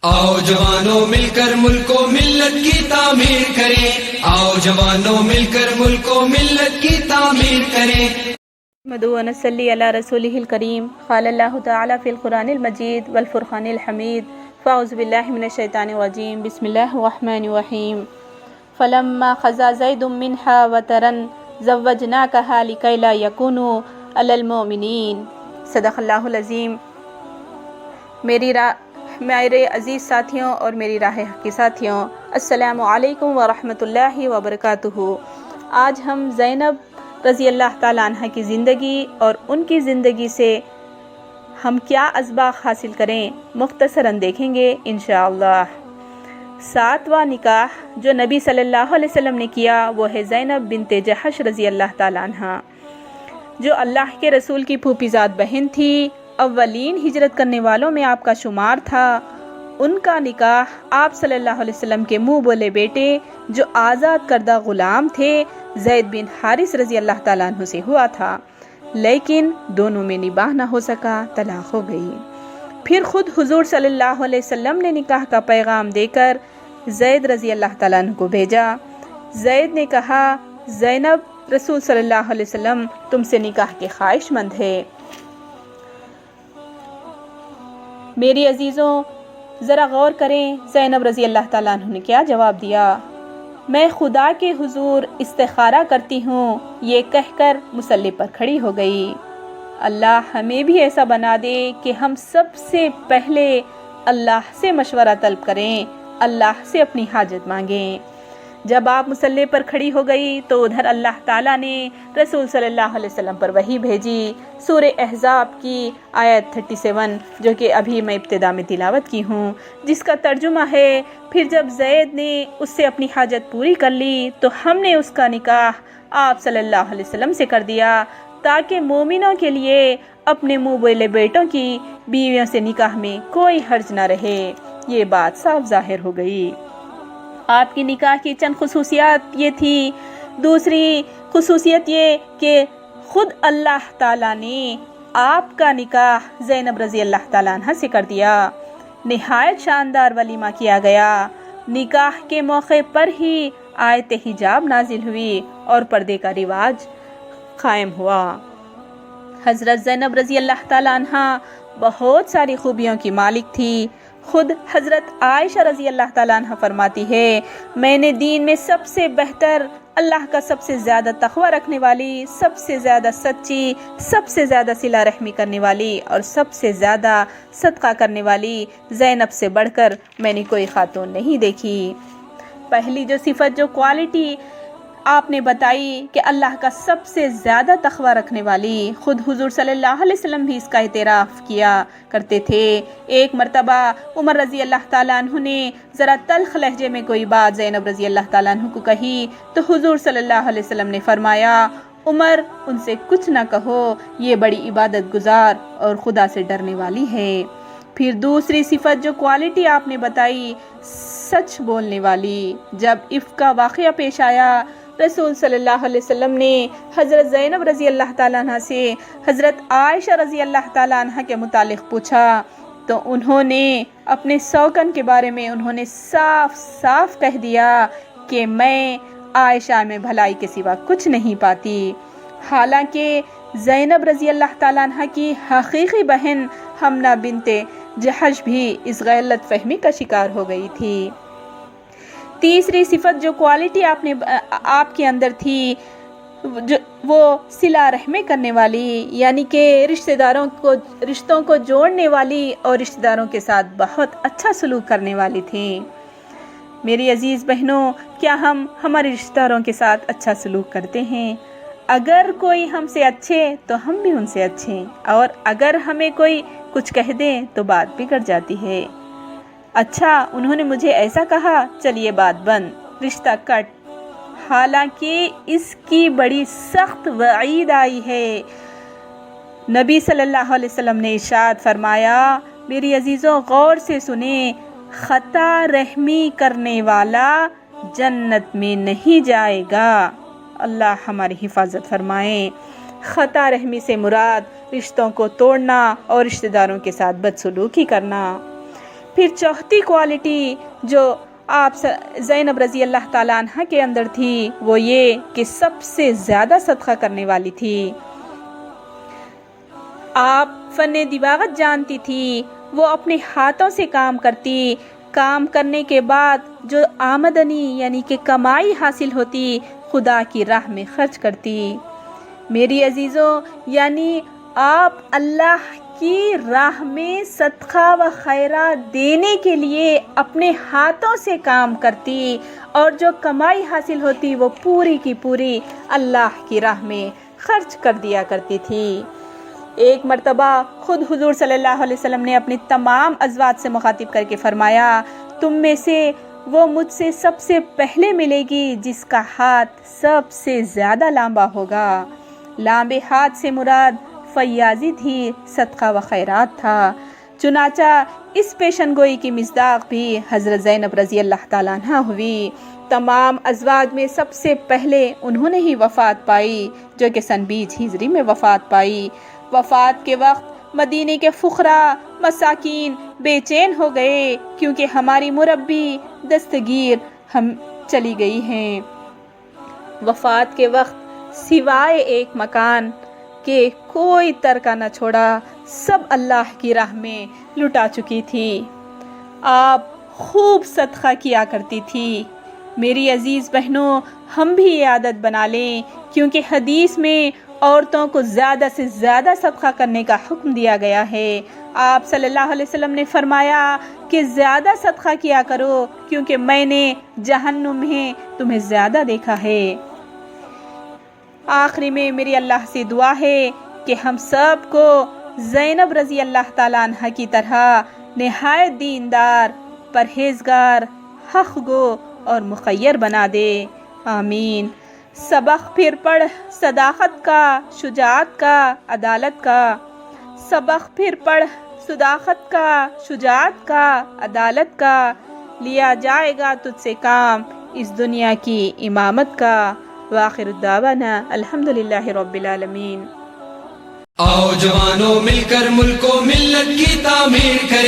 آؤ جوانوں مل کر ملک و ملت کی تعمیر کریں، آؤ جوانوں مل کر ملک و ملت کی تعمیر کریں۔ نحمده ونصلي على رسوله الكريم قال الله تعالى في القرآن المجيد والفرقان الحميد فأعوذ بالله من الشيطان الرجيم بسم الله الرحمن الرحيم فلما قضى زيد منها وطرا زوجناكها لكي لا يكونوا على المؤمنين صدق اللہ العظیم۔ میرے عزیز ساتھیوں اور میری راہ حق کے ساتھیوں، السلام علیکم ورحمۃ اللہ وبرکاتہ۔ آج ہم زینب رضی اللہ تعالیٰ عنہ کی زندگی اور ان کی زندگی سے ہم کیا اسباق حاصل کریں مختصراً دیکھیں گے انشاءاللہ۔ 7واں نکاح جو نبی صلی اللہ علیہ وسلم نے کیا وہ ہے زینب بنت جحش رضی اللہ تعالیٰ عنہ، جو اللہ کے رسول کی پھوپھی زاد بہن تھی، اولین ہجرت کرنے والوں میں آپ کا شمار تھا۔ ان کا نکاح آپ صلی اللہ علیہ وسلم کے منہ بولے بیٹے جو آزاد کردہ غلام تھے زید بن حارث رضی اللہ تعالیٰ عنہ سے ہوا تھا، لیکن دونوں میں نباہ نہ ہو سکا، طلاق ہو گئی۔ پھر خود حضور صلی اللہ علیہ وسلم نے نکاح کا پیغام دے کر زید رضی اللہ تعالیٰ عنہ کو بھیجا۔ زید نے کہا زینب رسول صلی اللہ علیہ وسلم تم سے نکاح کے خواہش مند ہے۔ میری عزیزوں ذرا غور کریں زینب رضی اللہ تعالیٰ عنہ نے کیا جواب دیا۔ میں خدا کے حضور استخارہ کرتی ہوں، یہ کہہ کر مصلی پر کھڑی ہو گئی۔ اللہ ہمیں بھی ایسا بنا دے کہ ہم سب سے پہلے اللہ سے مشورہ طلب کریں، اللہ سے اپنی حاجت مانگیں۔ جب آپ مصلی پر کھڑی ہو گئی تو ادھر اللہ تعالیٰ نے رسول صلی اللہ علیہ وسلم پر وحی بھیجی، سورہ احزاب کی آیت 37 جو کہ ابھی میں ابتدا میں تلاوت کی ہوں، جس کا ترجمہ ہے پھر جب زید نے اس سے اپنی حاجت پوری کر لی تو ہم نے اس کا نکاح آپ صلی اللہ علیہ وسلم سے کر دیا تاکہ مومنوں کے لیے اپنے منہ بولے بیٹوں کی بیویوں سے نکاح میں کوئی حرج نہ رہے۔ یہ بات صاف ظاہر ہو گئی۔ آپ کی نکاح کی چند خصوصیات یہ تھی۔ دوسری خصوصیت یہ کہ خود اللہ تعالیٰ نے آپ کا نکاح زینب رضی اللہ تعالیٰ عنہ سے کر دیا۔ نہایت شاندار ولیمہ کیا گیا۔ نکاح کے موقع پر ہی آیت حجاب نازل ہوئی اور پردے کا رواج قائم ہوا۔ حضرت زینب رضی اللہ تعالیٰ عنہ بہت ساری خوبیوں کی مالک تھی۔ خود حضرت عائشہ رضی اللہ تعالیٰ عنہ فرماتی ہے میں نے دین میں سب سے بہتر، اللہ کا سب سے زیادہ تقوی رکھنے والی، سب سے زیادہ سچی، سب سے زیادہ صلہ رحمی کرنے والی اور سب سے زیادہ صدقہ کرنے والی زینب سے بڑھ کر میں نے کوئی خاتون نہیں دیکھی۔ پہلی جو صفت، جو کوالٹی آپ نے بتائی کہ اللہ کا سب سے زیادہ تقوی رکھنے والی، خود حضور صلی اللہ علیہ وسلم بھی اس کا اعتراف کیا کرتے تھے۔ ایک مرتبہ عمر رضی اللہ تعالیٰ عنہ نے ذرا تلخ لہجے میں کوئی بات زینب رضی اللہ تعالیٰ عنہ کو کہی تو حضور صلی اللہ علیہ وسلم نے فرمایا عمر ان سے کچھ نہ کہو، یہ بڑی عبادت گزار اور خدا سے ڈرنے والی ہے۔ پھر دوسری صفت جو کوالٹی آپ نے بتائی، سچ بولنے والی۔ جب عفق کا واقعہ پیش آیا رسول صلی اللہ علیہ وسلم نے حضرت زینب رضی اللہ تعالیٰ عنہ سے حضرت عائشہ رضی اللہ تعالیٰ عنہ کے متعلق پوچھا تو انہوں نے اپنے سوکن کے بارے میں انہوں نے صاف صاف کہہ دیا کہ میں عائشہ میں بھلائی کے سوا کچھ نہیں پاتی۔ حالانکہ زینب رضی اللہ تعالیٰ عنہ کی حقیقی بہن حمنہ بنت جحش بھی اس غلط فہمی کا شکار ہو گئی تھی۔ تیسری صفت جو کوالٹی آپ کے اندر تھی وہ صلہ رحمی کرنے والی، یعنی کہ رشتوں کو جوڑنے والی اور رشتہ داروں کے ساتھ بہت اچھا سلوک کرنے والی تھی۔ میری عزیز بہنوں، کیا ہم ہمارے رشتہ داروں کے ساتھ اچھا سلوک کرتے ہیں؟ اگر کوئی ہم سے اچھے تو ہم بھی ان سے اچھے، اور اگر ہمیں کوئی کچھ کہہ دیں تو بات بگڑ جاتی ہے۔ اچھا انہوں نے مجھے ایسا کہا، چلیے بات بند، رشتہ کٹ۔ حالانکہ اس کی بڑی سخت وعید آئی ہے۔ نبی صلی اللہ علیہ وسلم نے ارشاد فرمایا، میری عزیزوں غور سے سنیں، خطا رحمی کرنے والا جنت میں نہیں جائے گا۔ اللہ ہماری حفاظت فرمائے۔ خطا رحمی سے مراد رشتوں کو توڑنا اور رشتہ داروں کے ساتھ بدسلوکی کرنا۔ پھر چوتھی کوالٹی جو آپ زینب رضی اللہ تعالیٰ عنہ کے اندر تھی وہ یہ کہ سب سے زیادہ صدقہ کرنے والی تھی۔ آپ فن دباغت جانتی تھی، وہ اپنے ہاتھوں سے کام کرتی، کام کرنے کے بعد جو آمدنی یعنی کہ کمائی حاصل ہوتی خدا کی راہ میں خرچ کرتی۔ میری عزیزوں، یعنی آپ اللہ کی راہ میں صدقہ و خیرات دینے کے لیے اپنے ہاتھوں سے کام کرتی اور جو کمائی حاصل ہوتی وہ پوری کی پوری اللہ کی راہ میں خرچ کر دیا کرتی تھی۔ ایک مرتبہ خود حضور صلی اللہ علیہ وسلم نے اپنی تمام ازواج سے مخاطب کر کے فرمایا، تم میں سے وہ مجھ سے سب سے پہلے ملے گی جس کا ہاتھ سب سے زیادہ لمبا ہوگا۔ لمبے ہاتھ سے مراد فیاضی تھی، صدقہ و خیرات تھا۔ چنانچہ اس پیشن گوئی کی مصداق بھی حضرت زینب رضی اللہ تعالیٰ عنہ ہوئی۔ تمام ازواج میں سب سے پہلے انہوں نے ہی وفات پائی، جو کہ سن 20 ہجری میں وفات پائی۔ وفات کے وقت مدینے کے فقراء مساکین بے چین ہو گئے کیونکہ ہماری مربی دستگیر ہم چلی گئی ہیں۔ وفات کے وقت سوائے ایک مکان کہ کوئی ترکہ نہ چھوڑا، سب اللہ کی راہ میں لٹا چکی تھی۔ آپ خوب صدقہ کیا کرتی تھی۔ میری عزیز بہنوں، ہم بھی یہ عادت بنا لیں، کیونکہ حدیث میں عورتوں کو زیادہ سے زیادہ صدقہ کرنے کا حکم دیا گیا ہے۔ آپ صلی اللہ علیہ وسلم نے فرمایا کہ زیادہ صدقہ کیا کرو، کیونکہ میں نے جہنم میں تمہیں زیادہ دیکھا ہے۔ آخری میں میری اللہ سے دعا ہے کہ ہم سب کو زینب رضی اللہ تعالیٰ عنہ کی طرح نہایت دیندار، پرہیزگار، حق گو اور مخیر بنا دے، آمین۔ سبق پھر پڑھ صداقت کا، شجاعت کا، عدالت کا۔ سبق پھر پڑھ صداقت کا، شجاعت کا، عدالت کا، لیا جائے گا تجھ سے کام اس دنیا کی امامت کا۔ وآخر الدعوانا الحمدللہ رب العالمین۔ آؤ جوانوں مل کر ملک و ملت کی تعمیر کریں۔